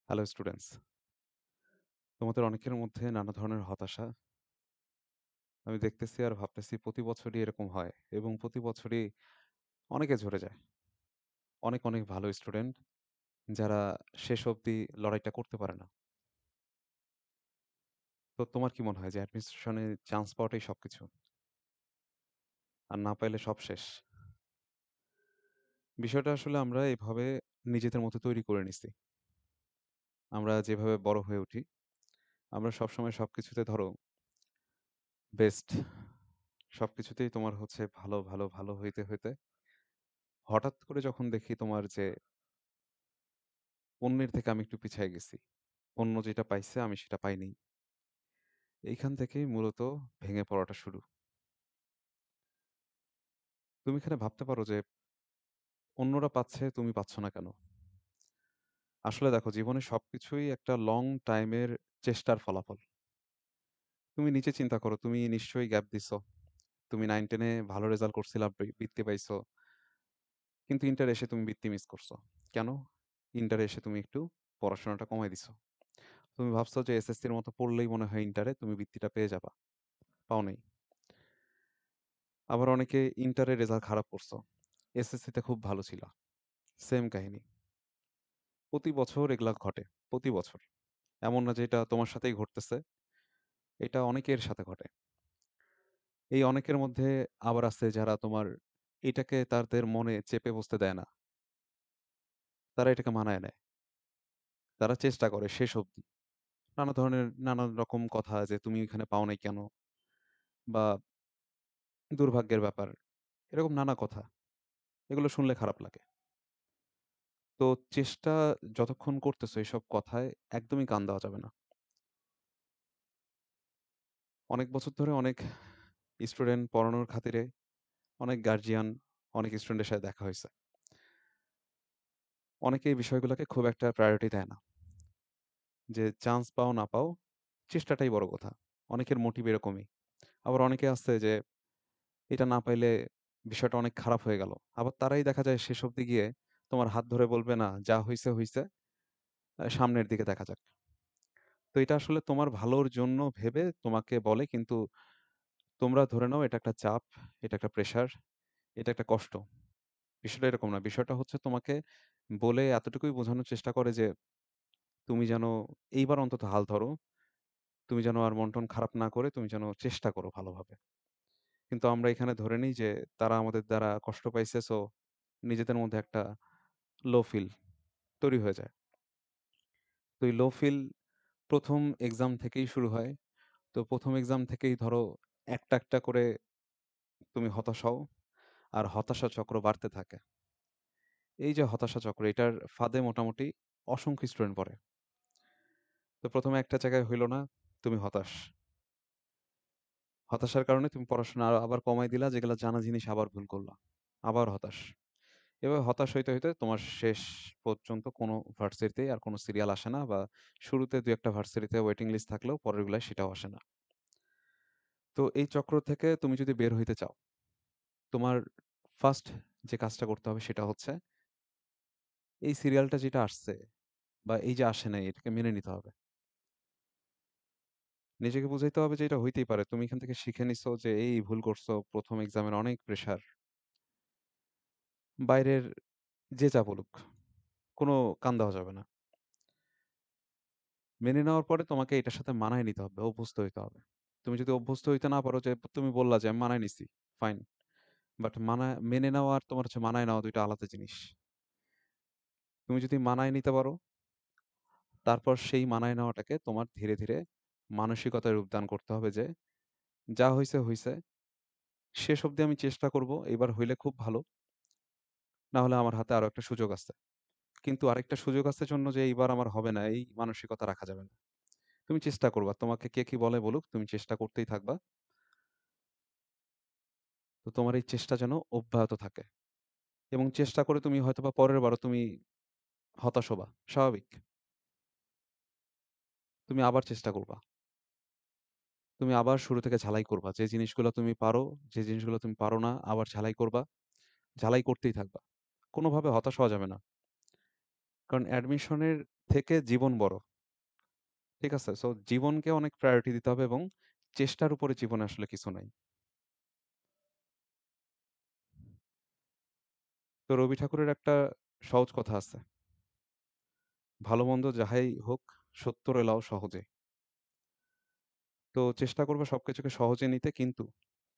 Hello students, তোমাদের অনেকের মধ্যে নানা ধরনের হতাশা আমি দেখতেছি আর ভাবতেছি প্রতি বছরই এরকম হয় এবং প্রতি বছরই অনেকে ঝরে যায়। অনেক অনেক ভালো স্টুডেন্ট যারা শেষ অবধি লড়াইটা করতে পারে না। তো তোমার কি মনে হয় যে অ্যাডমিনিস্ট্রেশনে চান্স পাওয়াটাই সবকিছু আর না পাইলে সব শেষ? বিষয়টা আসলে আমরা এভাবে নিজেদের মতো তৈরি করে নিছি। আমরা যেভাবে বড় হয়ে উঠি, আমরা সবসময় সবকিছুতে ধরো বেস্ট, সবকিছুতেই তোমার হচ্ছে ভালো ভালো ভালো হইতে হইতে হঠাৎ করে যখন দেখি তোমার যে অন্যের থেকে আমি একটু পিছায় গেছি। অন্য যেটা পাইছে আমি সেটা পাইনি। এইখান থেকেই মূলত ভেঙে পড়াটা শুরু। তুমি এখানে ভাবতে পারো যে অন্যরা পাচ্ছে তুমি পাচ্ছ না কেন? আসলে দেখো জীবনে সবকিছুই একটা লং টাইমের চেষ্টার ফলাফল। তুমি নিজে চিন্তা করো, তুমি নিশ্চয়ই গ্যাপ দিছো। তুমি 9-10 এ ভালো রেজাল্ট করছিলা, বৃত্তি পাইছো। কিন্তু ইন্টারে এসে তুমি বৃত্তি মিস করছো। কেন? ইন্টারে এসে তুমি একটু পড়াশোনাটা কমায় দিছো। তুমি ভাবছো যে এসএসসির মতো পড়লেই মনে হয় ইন্টারে তুমি বৃত্তিটা পেয়ে যাবা। পাও নাই। আবার অনেকে ইন্টারে রেজাল্ট খারাপ করছো। এসএসসিতে খুব ভালো ছিল। সেম কাহিনী। প্রতি বছর এগুলা ঘটে। প্রতি বছর। এমন না যে এটা তোমার সাথেই ঘটতেছে। এটা অনেকের সাথে ঘটে। এই অনেকের মধ্যে আবার আছে যারা তোমার এটাকে তাদের মনে চেপে বসতে দেয় না। তারা এটাকে মানায় নেয়। তারা চেষ্টা করে শেষ অবধি। নানা ধরনের নানান রকম কথা যে তুমি এখানে পাও নাই কেন? বা দুর্ভাগ্যের ব্যাপার। এরকম নানা কথা। এগুলো শুনলে খারাপ লাগে। তো চেষ্টা যতক্ষণ করতেছো এসব কথায় একদমই কান দেওয়া যাবে না। অনেক বছর ধরে অনেক স্টুডেন্ট পড়ানোর খাতিরে অনেক গার্জিয়ান, অনেক স্টুডেন্টের সাথে দেখা হইছে। অনেকে এই বিষয়গুলোকে খুব একটা প্রায়োরিটি দেয় না। যে চান্স পাও না পাও, চেষ্টাটাই বড় কথা। অনেকের মোটিভ এরকমই। আবার অনেকে আছে যে এটা না পাইলে বিষয়টা অনেক খারাপ হয়ে গেল। আবার তারাই দেখা যায় শেষ অবধি গিয়ে তোমার হাত ধরে বলবে, "না, যা হইছে হইছে। সামনের দিকে দেখা যাক।" তো এটা আসলে তোমার ভালোর জন্য ভেবে তোমাকে বলে, কিন্তু তোমরা ধরে নাও এটা একটা চাপ, এটা একটা প্রেশার, এটা একটা কষ্ট। বিষয়টা এরকম না। বিষয়টা হচ্ছে তোমাকে বলে এতটুকুই বোঝানোর চেষ্টা করে যে তুমি যেন এইবার অন্তত হাল ধরো। তুমি যেন আর মন-টন খারাপ না করে তুমি যেন চেষ্টা করো ভালোভাবে। কিন্তু আমরা এখানে ধরে নিই যে তারা আমাদের দ্বারা কষ্ট পাইছে, সো নিজেদের মধ্যে একটা লো ফিল তৈরি হয়ে যায়। তো এই লো ফিল ১ম এক্সাম থেকেই শুরু হয়। তো ১ম এক্সাম থেকেই ধরো একটা, একটা করে তুমি হতাশ হও। আর হতাশা চক্র বাড়তে থাকে। এই যে হতাশা চক্র, এটার ফাঁদে মোটামুটি অসংখ্য স্টুডেন্ট পড়ে। তো ১ম এ একটা জায়গায় হইল না, তুমি হতাশ। হতাশার কারণে তুমি পড়াশোনা আবার কমায় দিলা, যেগুলা জানা জিনিস আবার ভুল করলা। আবার হতাশ। এভাবে হতাশ হইতে, হইতে তোমার শেষ পর্যন্ত কোনো ভার্সিটিতেই আর কোনো সিরিয়াল আসে না, বা শুরুতে ২-১ টা ভার্সিটিতে ওয়েটিং লিস্ট থাকলেও পরেরগুলায় সেটাও আসে না। তো এই চক্র থেকে তুমি যদি বের হইতে চাও, তোমার ফার্স্ট যে কাজটা করতে হবে সেটা হচ্ছে এই সিরিয়ালটা যেটা আসছে বা এই যে আসে নাই, এটাকে মেনে নিতে হবে। নিজেকে বুঝাইতে হবে যে এটা হইতেই পারে। তুমি এখান থেকে শিখে নিছো যে এই ভুল করছো, ১ম এক্সামের অনেক প্রেশার। বাইরের যে যা বলুক, কোনো কান দেওয়া যাবে না। মেনে নেওয়ার পরে তোমাকে এটার সাথে মানায় নিতে হবে, অভ্যস্ত হইতে হবে। তুমি যদি অভ্যস্ত হইতে না পারো, যে তুমি বললা যে আমি মানায় নিছি, ফাইন। বাট মেনে নেওয়া আর তোমার হচ্ছে মানায় নেওয়া ২ টা আলাদা জিনিস। তুমি যদি মানায় নিতে পারো, তারপর সেই মানায় নেওয়াটাকে তোমার ধীরে, ধীরে মানসিকতায় রূপদান করতে হবে যে যা হইছে, হইছে। শেষ অবধি আমি চেষ্টা করব। এবার হইলে খুব ভালো। না হলে আমার হাতে আরো একটা সুযোগ আছে। কিন্তু আরেকটা সুযোগ আছে জন্য যে এইবার আমার হবে না, এই মানসিকতা রাখা যাবে না। তুমি চেষ্টা করবা। তোমাকে কে কি বলে বলুক, তুমি চেষ্টা করতেই থাকবা। তো তোমার এই চেষ্টা যেন অব্যাহত থাকে। এবং চেষ্টা করে তুমি হয়তোবা পরের বারও তুমি হতাশ হবা। স্বাভাবিক। তুমি আবার চেষ্টা করবা। তুমি আবার শুরু থেকে ঝালাই করবা। যে জিনিসগুলো তুমি পারো, যে জিনিসগুলো তুমি পারো না, আবার ঝালাই করবা। ঝালাই করতেই থাকবা। কোনোভাবে হতাশ হওয়া যাবে না। কারণ অ্যাডমিশনের থেকে জীবন বড়। ঠিক আছে? সো জীবনকে অনেক প্রায়োরিটি দিতে হবে এবং চেষ্টার উপরে জীবনে আসলে কিছু নাই। তো রবি ঠাকুরের একটা সহজ কথা আছে। ভালো-মন্দ যাহাই হোক সত্য এলাও সহজে। তো চেষ্টা করবে সবকিছুকে সহজে নিতে কিন্তু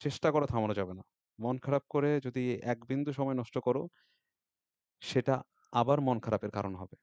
চেষ্টা করা থামানো যাবে না। মন খারাপ করে যদি ১ বিন্দু সময় নষ্ট করো সেটা আবার মন খারাপের কারণ হবে।